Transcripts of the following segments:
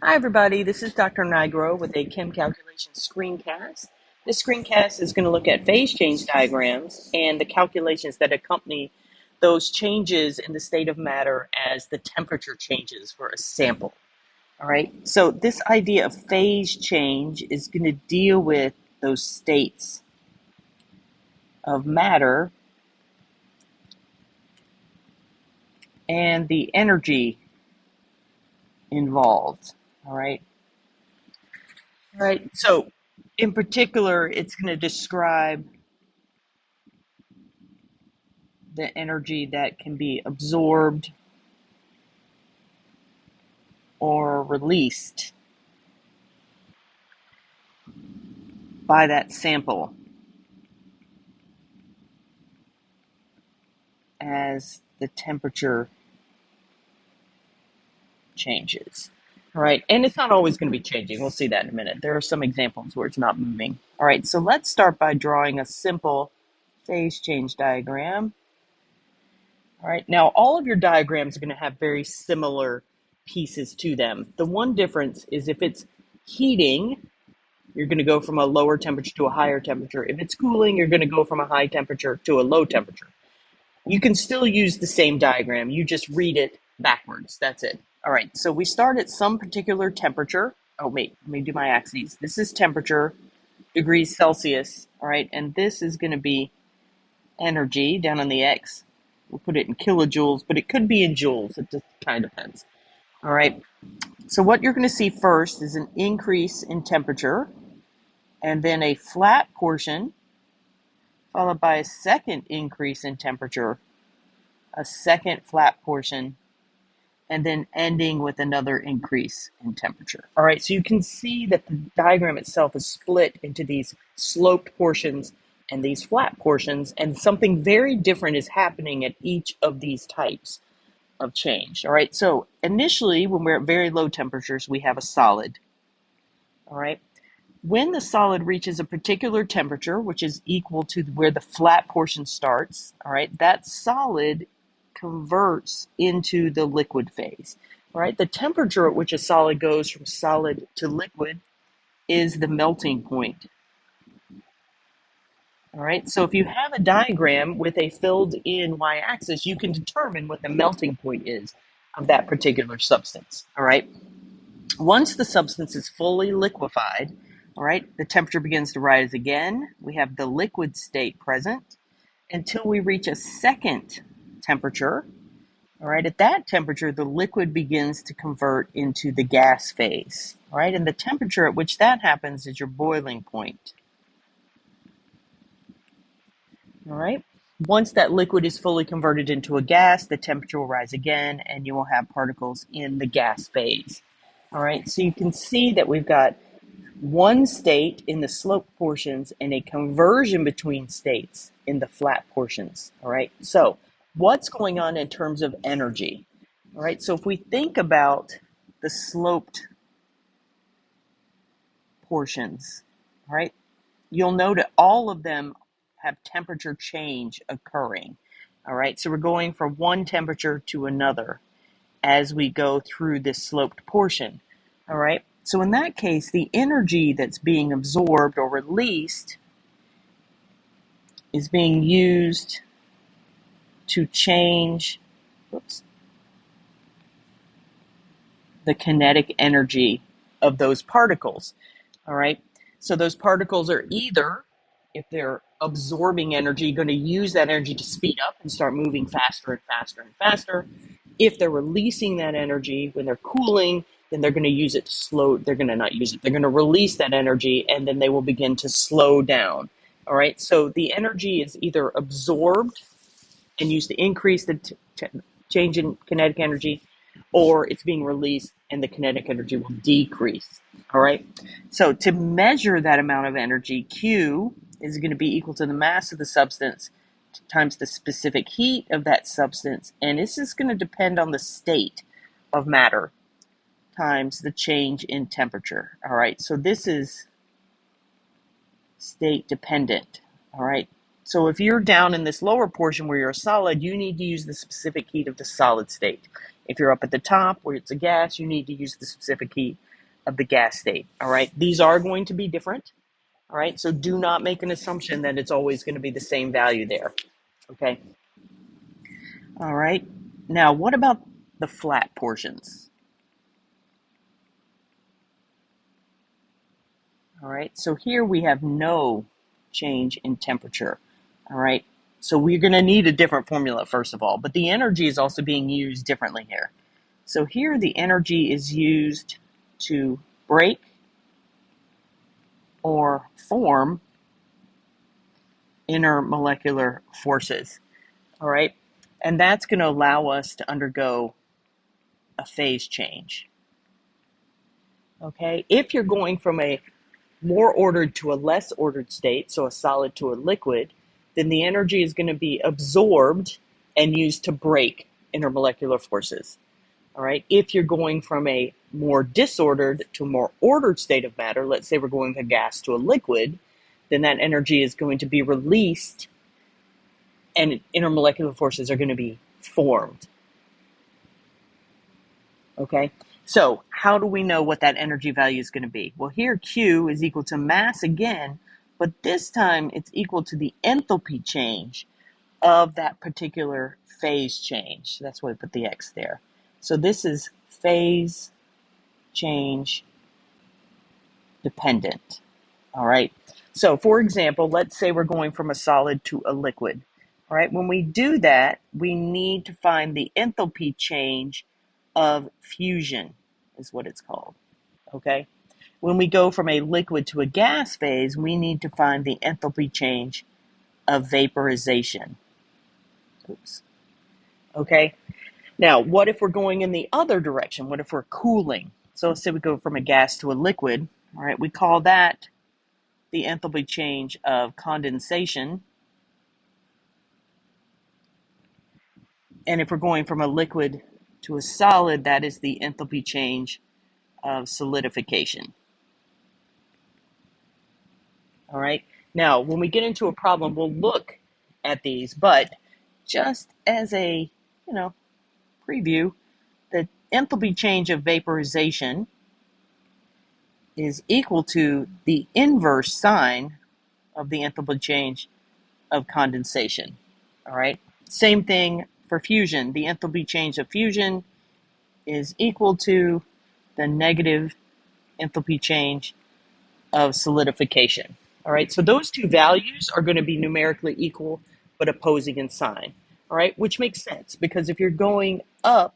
Hi everybody, this is Dr. Nigro with a Chem calculation screencast. This screencast is going to look at phase change diagrams and the calculations that accompany those changes in the state of matter as the temperature changes for a sample. All right, so this idea of phase change is going to deal with those states of matter and the energy involved. All right. All right. So in particular, it's going to describe the energy that can be absorbed or released by that sample as the temperature changes. All right, and it's not always going to be changing. We'll see that in a minute. There are some examples where it's not moving. All right, so let's start by drawing a simple phase change diagram. All right, now all of your diagrams are going to have very similar pieces to them. The one difference is if it's heating, you're going to go from a lower temperature to a higher temperature. If it's cooling, you're going to go from a high temperature to a low temperature. You can still use the same diagram. You just read it backwards. That's it. All right, so we start at some particular temperature. Oh, wait, let me do my axes. This is temperature, degrees Celsius. All right, and this is going to be energy down on the X. We'll put it in kilojoules, but it could be in joules. It just kind of depends. All right, so what you're going to see first is an increase in temperature and then a flat portion followed by a second increase in temperature, a second flat portion, and then ending with another increase in temperature. All right, so you can see that the diagram itself is split into these sloped portions and these flat portions, and something very different is happening at each of these types of change. All right, so initially, when we're at very low temperatures, we have a solid. All right, when the solid reaches a particular temperature, which is equal to where the flat portion starts, all right, that solid converts into the liquid phase. All right, the temperature at which a solid goes from solid to liquid is the melting point. All right, so if you have a diagram with a filled in y-axis, you can determine what the melting point is of that particular substance. All right, once the substance is fully liquefied, all right, the temperature begins to rise again. We have the liquid state present until we reach a second temperature. All right, at that temperature, the liquid begins to convert into the gas phase. All right, and the temperature at which that happens is your boiling point. All right, once that liquid is fully converted into a gas, the temperature will rise again and you will have particles in the gas phase. All right, so you can see that we've got one state in the slope portions and a conversion between states in the flat portions. All right, so what's going on in terms of energy? All right, so if we think about the sloped portions, all right, you'll note that all of them have temperature change occurring. All right, so we're going from one temperature to another as we go through this sloped portion. All right, so in that case, the energy that's being absorbed or released is being used to change the kinetic energy of those particles. All right, so those particles are either, if they're absorbing energy, going to use that energy to speed up and start moving faster and faster and faster. If they're releasing that energy when they're cooling, then they're going to use it to slow, they're going to not use it, they're going to release that energy and then they will begin to slow down. All right, so the energy is either absorbed and used to increase the change in kinetic energy, or it's being released and the kinetic energy will decrease. All right, so to measure that amount of energy, Q is going to be equal to the mass of the substance times the specific heat of that substance, and this is going to depend on the state of matter times the change in temperature. All right, so this is state dependent. All right, so if you're down in this lower portion where you're a solid, you need to use the specific heat of the solid state. If you're up at the top where it's a gas, you need to use the specific heat of the gas state. All right, these are going to be different. All right, so do not make an assumption that it's always going to be the same value there. Okay. All right. Now, what about the flat portions? All right, so here we have no change in temperature. All right, so we're going to need a different formula, first of all, but the energy is also being used differently here. So here the energy is used to break or form intermolecular forces. All right, and that's going to allow us to undergo a phase change. Okay, if you're going from a more ordered to a less ordered state, so a solid to a liquid, then the energy is going to be absorbed and used to break intermolecular forces. All right. If you're going from a more disordered to a more ordered state of matter, let's say we're going from a gas to a liquid, then that energy is going to be released and intermolecular forces are going to be formed. Okay. So how do we know what that energy value is going to be? Well, here Q is equal to mass again, but this time it's equal to the enthalpy change of that particular phase change. That's why we put the X there. So this is phase change dependent. All right. So for example, let's say we're going from a solid to a liquid. All right. When we do that, we need to find the enthalpy change of fusion, is what it's called. Okay. When we go from a liquid to a gas phase, we need to find the enthalpy change of vaporization. Oops. Okay. Now, what if we're going in the other direction? What if we're cooling? So let's say we go from a gas to a liquid. All right. We call that the enthalpy change of condensation. And if we're going from a liquid to a solid, that is the enthalpy change of solidification. All right. Now, when we get into a problem, we'll look at these, but just as a, preview, the enthalpy change of vaporization is equal to the inverse sign of the enthalpy change of condensation. All right. Same thing for fusion. The enthalpy change of fusion is equal to the negative enthalpy change of solidification. All right, so those two values are going to be numerically equal but opposing in sign. All right, which makes sense because if you're going up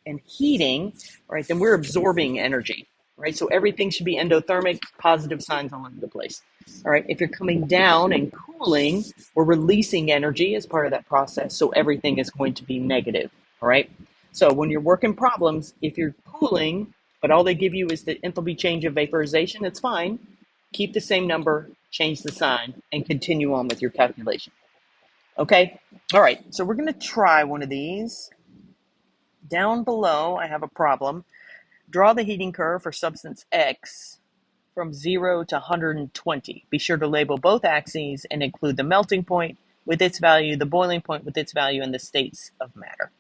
and heating, right, then we're absorbing energy, right? So everything should be endothermic, positive signs all over the place. All right, if you're coming down and cooling, we're releasing energy as part of that process, so everything is going to be negative. All right, so when you're working problems, if you're cooling, but all they give you is the enthalpy change of vaporization, it's fine. Keep the same number, change the sign, and continue on with your calculation. Okay, all right, so we're going to try one of these. Down below, I have a problem. Draw the heating curve for substance X from 0 to 120. Be sure to label both axes and include the melting point with its value, the boiling point with its value, and the states of matter.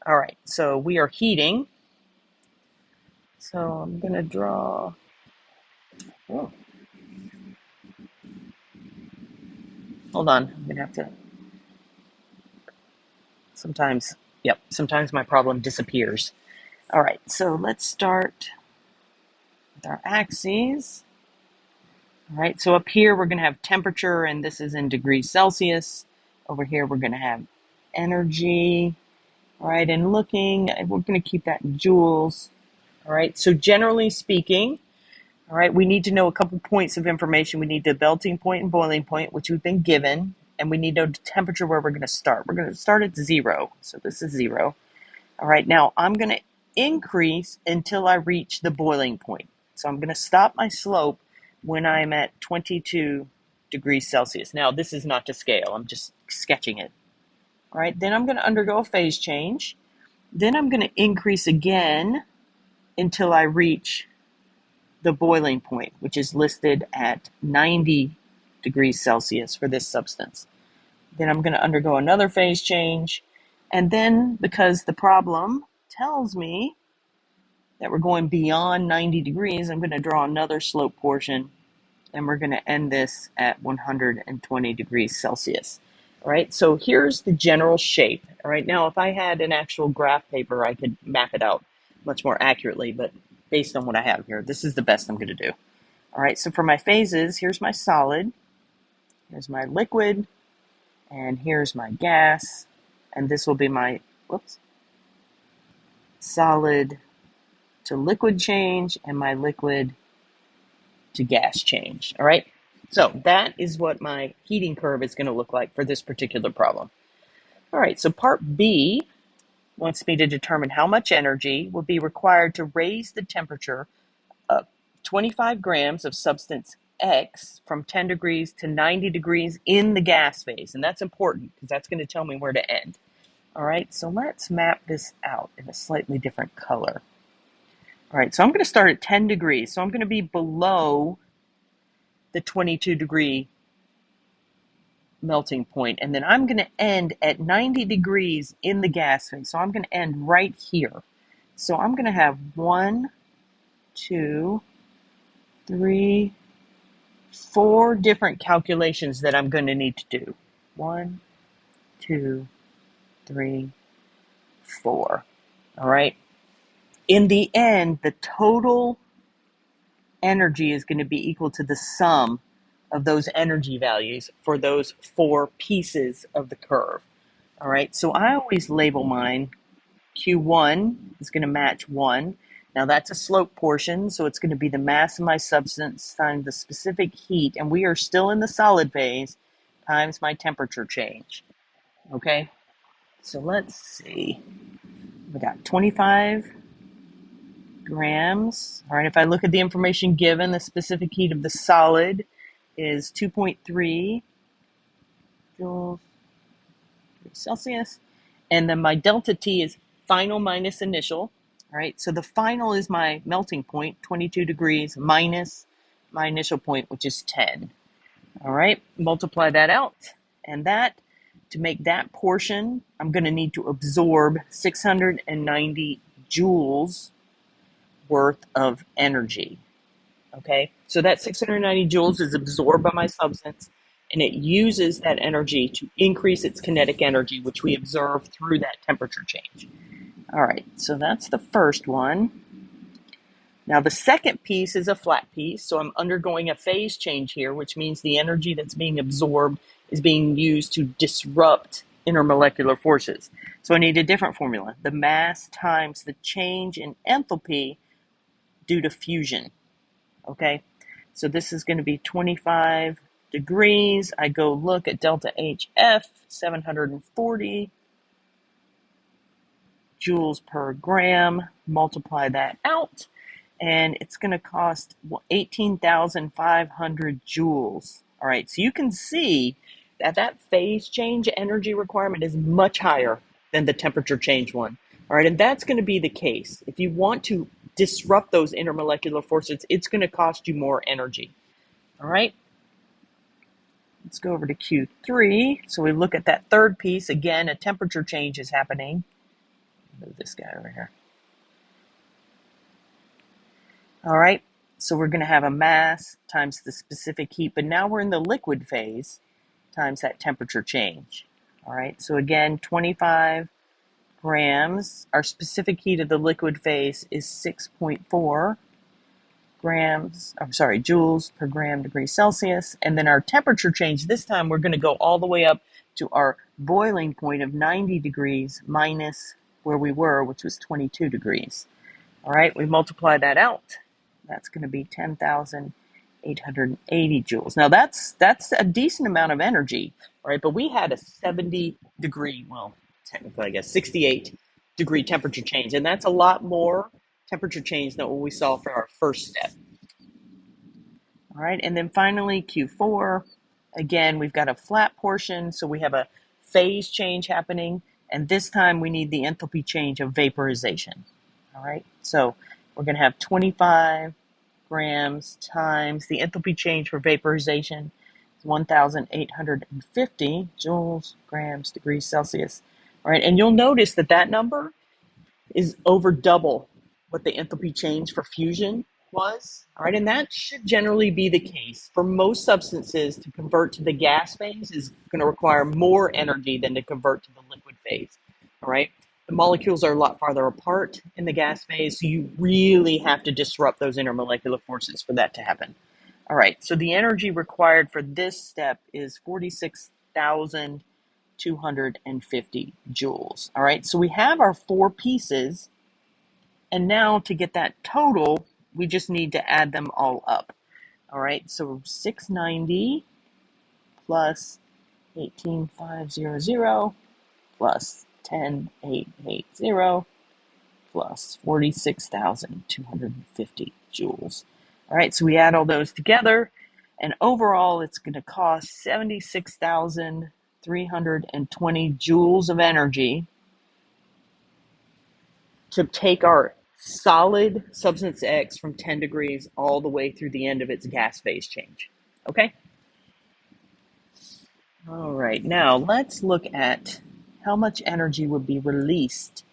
All right, so we are heating. So I'm going to draw... Oh. Hold on, I'm going to have to... Sometimes my problem disappears. All right, so let's start with our axes. All right, so up here we're going to have temperature, and this is in degrees Celsius. Over here we're going to have energy. All right, and looking, we're going to keep that in joules. All right, so generally speaking, all right, we need to know a couple points of information. We need the melting point and boiling point, which we've been given, and we need to know the temperature where we're going to start. We're going to start at 0, so this is 0. All right, now I'm going to increase until I reach the boiling point. So I'm going to stop my slope when I'm at 22 degrees Celsius. Now, this is not to scale. I'm just sketching it. All right, then I'm going to undergo a phase change. Then I'm going to increase again until I reach the boiling point, which is listed at 90 degrees Celsius for this substance. Then I'm going to undergo another phase change. And then, because the problem tells me that we're going beyond 90 degrees, I'm going to draw another slope portion, and we're going to end this at 120 degrees Celsius. All right, so here's the general shape. All right, now if I had an actual graph paper, I could map it out much more accurately, but based on what I have here, this is the best I'm going to do. All right, so for my phases, here's my solid, here's my liquid, and here's my gas, and this will be my, solid to liquid change and my liquid to gas change. All right, so that is what my heating curve is going to look like for this particular problem. All right, so part B wants me to determine how much energy will be required to raise the temperature of 25 grams of substance X from 10 degrees to 90 degrees in the gas phase. And that's important because that's going to tell me where to end. All right, so let's map this out in a slightly different color. All right, so I'm going to start at 10 degrees. So I'm going to be below the 22 degree melting point, and then I'm going to end at 90 degrees in the gas phase. So I'm going to end right here. So I'm going to have 1, 2, 3, 4 different calculations that I'm going to need to do. 1, 2, 3, 4. All right. In the end, the total energy is going to be equal to the sum of those energy values for those 4 pieces of the curve. All right, so I always label mine Q1 is going to match 1. Now that's a slope portion, so it's going to be the mass of my substance times the specific heat, and we are still in the solid phase, times my temperature change. Okay, so let's see. We got 25 grams. All right, if I look at the information given, the specific heat of the solid is 2.3 joules Celsius. And then my delta T is final minus initial. All right, so the final is my melting point, 22 degrees, minus my initial point, which is 10. All right, multiply that out. And that, to make that portion, I'm going to need to absorb 690 joules worth of energy. Okay, so that 690 joules is absorbed by my substance, and it uses that energy to increase its kinetic energy, which we observe through that temperature change. All right, so that's the first one. Now the second piece is a flat piece, so I'm undergoing a phase change here, which means the energy that's being absorbed is being used to disrupt intermolecular forces. So I need a different formula. The mass times the change in enthalpy due to fusion. Okay, so this is going to be 25 degrees. I go look at delta HF, 740 joules per gram, multiply that out, and it's going to cost 18,500 joules. All right, so you can see that that phase change energy requirement is much higher than the temperature change one. All right, and that's going to be the case. If you want to disrupt those intermolecular forces, it's going to cost you more energy. All right, let's go over to Q3. So we look at that third piece. Again, a temperature change is happening. Move this guy over here. All right, so we're going to have a mass times the specific heat, but now we're in the liquid phase times that temperature change. All right, so again, 25 grams. Our specific heat of the liquid phase is 6.4 joules per gram degree Celsius. And then our temperature change, this time we're going to go all the way up to our boiling point of 90 degrees minus where we were, which was 22 degrees. All right, we multiply that out. That's going to be 10,880 joules. Now that's a decent amount of energy, right? But we had a 70 degree, well, technically I guess 68 degree temperature change, and that's a lot more temperature change than what we saw for our first step. All right, and then finally Q4, again, we've got a flat portion, so we have a phase change happening, and this time we need the enthalpy change of vaporization. All right, so we're going to have 25 grams times the enthalpy change for vaporization, 1,850 joules, grams, degrees Celsius. All right, and you'll notice that that number is over double what the enthalpy change for fusion was. All right, and that should generally be the case. For most substances, to convert to the gas phase is going to require more energy than to convert to the liquid phase. All right, the molecules are a lot farther apart in the gas phase, so you really have to disrupt those intermolecular forces for that to happen. All right, so the energy required for this step is 46,250 joules. All right, so we have our four pieces, and now to get that total, we just need to add them all up. All right, so 690 plus 18,500 plus 10,880 plus 46,250 joules. All right, so we add all those together, and overall it's going to cost 76,320 joules of energy to take our solid substance X from 10 degrees all the way through the end of its gas phase change. Okay? All right, now let's look at how much energy would be released.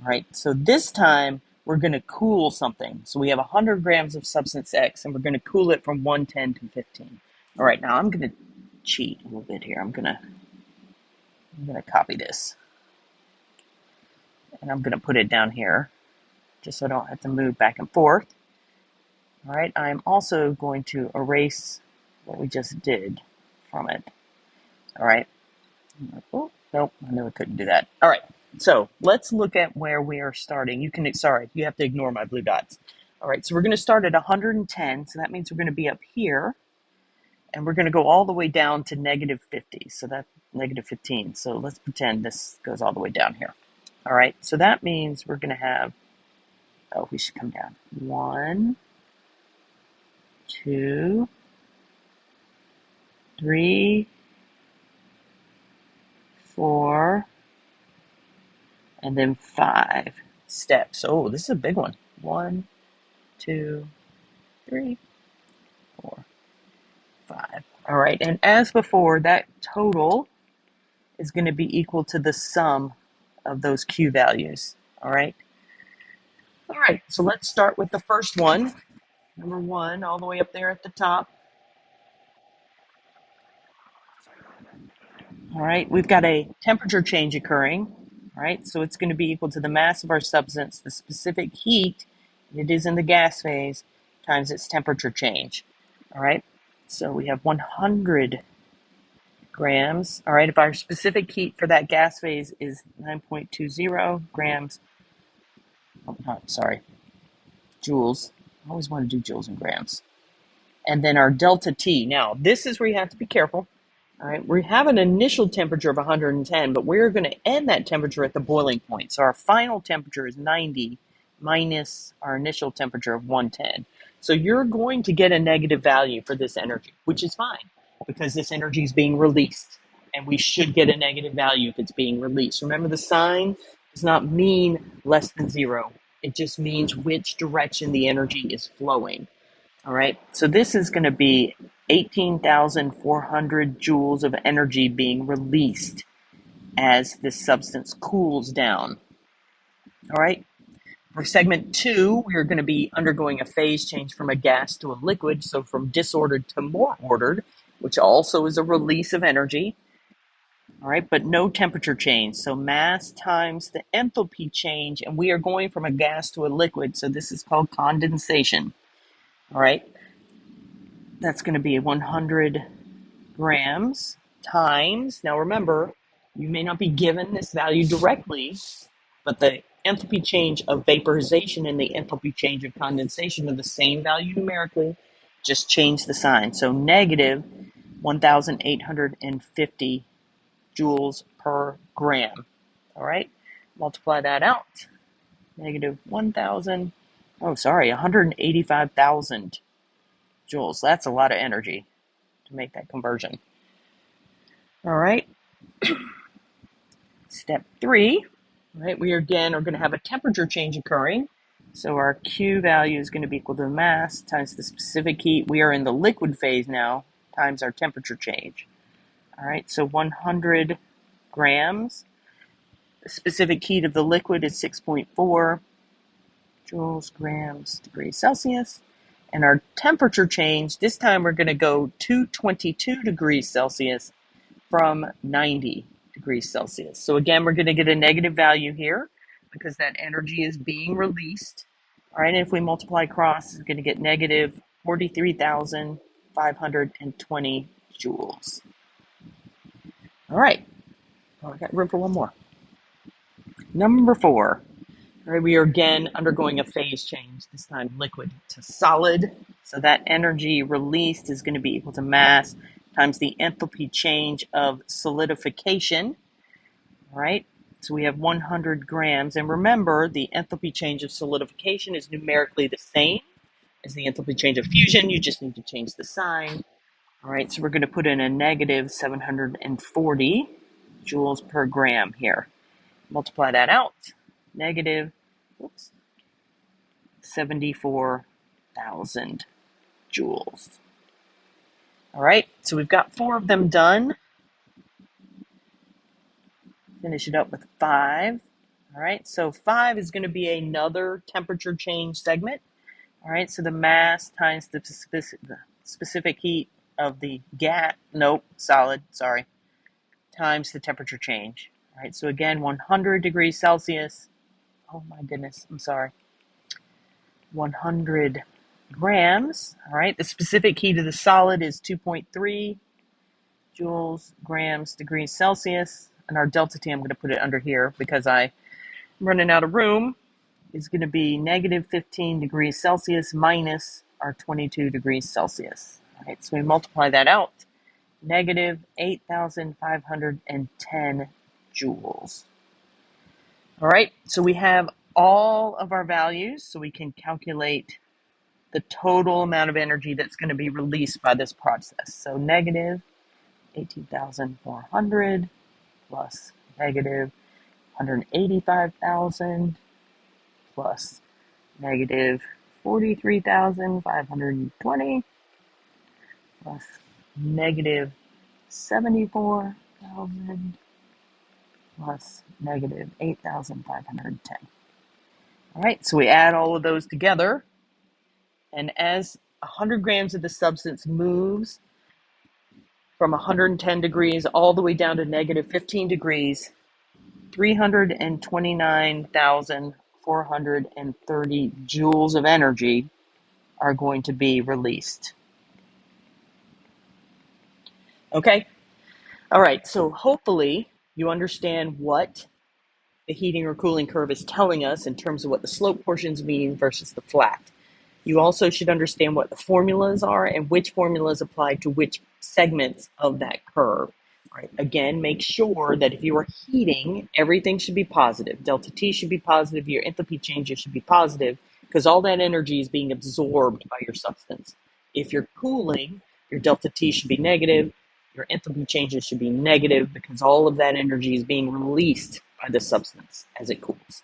All right, so this time we're going to cool something. So we have 100 grams of substance X, and we're going to cool it from 110 to 15. All right, now I'm going to cheat a little bit here. I'm going to copy this, and I'm going to put it down here, just so I don't have to move back and forth. All right, I'm also going to erase what we just did from it. All right. Oh, nope, I knew I couldn't do that. All right, so let's look at where we are starting. You have to ignore my blue dots. All right, so we're going to start at 110, so that means we're going to be up here, and we're going to go all the way down to negative 50, so that's negative 15. So let's pretend this goes all the way down here. All right, so that means we're going to have, we should come down. 1, 2, 3, 4, and then 5 steps. Oh, this is a big one. 1, 2, 3, 4, 5. All right, and as before, that total is going to be equal to the sum of those Q values. All right. All right, so let's start with the first one. Number 1, all the way up there at the top. All right, we've got a temperature change occurring. All right, so it's going to be equal to the mass of our substance, the specific heat it is in the gas phase, times its temperature change. All right, so we have 100 grams. All right, if our specific heat for that gas phase is 9.20 grams, joules. I always want to do joules and grams. And then our delta T. Now, this is where you have to be careful. All right, we have an initial temperature of 110, but we're going to end that temperature at the boiling point. So our final temperature is 90 minus our initial temperature of 110. So you're going to get a negative value for this energy, which is fine because this energy is being released, and we should get a negative value if it's being released. Remember, the sign does not mean less than 0. It just means which direction the energy is flowing. All right, so this is going to be 18,400 joules of energy being released as this substance cools down. All right, for segment 2, we're going to be undergoing a phase change from a gas to a liquid, so from disordered to more ordered, which also is a release of energy. All right, but no temperature change, so mass times the enthalpy change, and we are going from a gas to a liquid, so this is called condensation. All right, that's going to be 100 grams times, now remember, you may not be given this value directly, but the enthalpy change of vaporization and the enthalpy change of condensation are the same value numerically, just change the sign. So negative 1,850 joules per gram. All right, multiply that out. Negative 185,000 joules. That's a lot of energy to make that conversion. All right. Step 3, right? We again are going to have a temperature change occurring. So our Q value is going to be equal to the mass times the specific heat. We are in the liquid phase now, times our temperature change. All right, so 100 grams. The specific heat of the liquid is 6.4 joules, grams, degrees Celsius. And our temperature change, this time we're going to go to 22 degrees Celsius from 90 degrees Celsius. So again, we're going to get a negative value here because that energy is being released. All right, and if we multiply across, it's going to get negative 43,520 joules. All right, well, I got room for one more. Number 4. All right, we are again undergoing a phase change, this time liquid to solid. So that energy released is going to be equal to mass times the enthalpy change of solidification. All right, so we have 100 grams. And remember, the enthalpy change of solidification is numerically the same as the enthalpy change of fusion. You just need to change the sign. All right, so we're going to put in a negative 740 joules per gram here. Multiply that out. Negative 74,000 joules. All right, so we've got 4 of them done. Finish it up with 5. All right, so 5 is going to be another temperature change segment. All right, so the mass times the specific heat of the solid, times the temperature change. All right, so again, 100 degrees Celsius. Oh my goodness, I'm sorry. 100 grams. All right, the specific heat of the solid is 2.3 joules, grams, degrees Celsius. And our delta T, I'm going to put it under here because I'm running out of room, is going to be negative 15 degrees Celsius minus our 22 degrees Celsius. All right, so we multiply that out. Negative 8,510 joules. All right, so we have all of our values, so we can calculate the total amount of energy that's going to be released by this process. So negative 18,400 plus negative 185,000 plus negative 43,520 plus negative 74,000 plus negative 8,510. All right, so we add all of those together, and as 100 grams of the substance moves from 110 degrees all the way down to negative 15 degrees, 329,430 joules of energy are going to be released. Okay? All right, so hopefully you understand what the heating or cooling curve is telling us in terms of what the slope portions mean versus the flat. You also should understand what the formulas are and which formulas apply to which segments of that curve. All right. Again, make sure that if you are heating, everything should be positive. Delta T should be positive. Your enthalpy changes should be positive because all that energy is being absorbed by your substance. If you're cooling, your delta T should be negative. Your enthalpy changes should be negative because all of that energy is being released by the substance as it cools.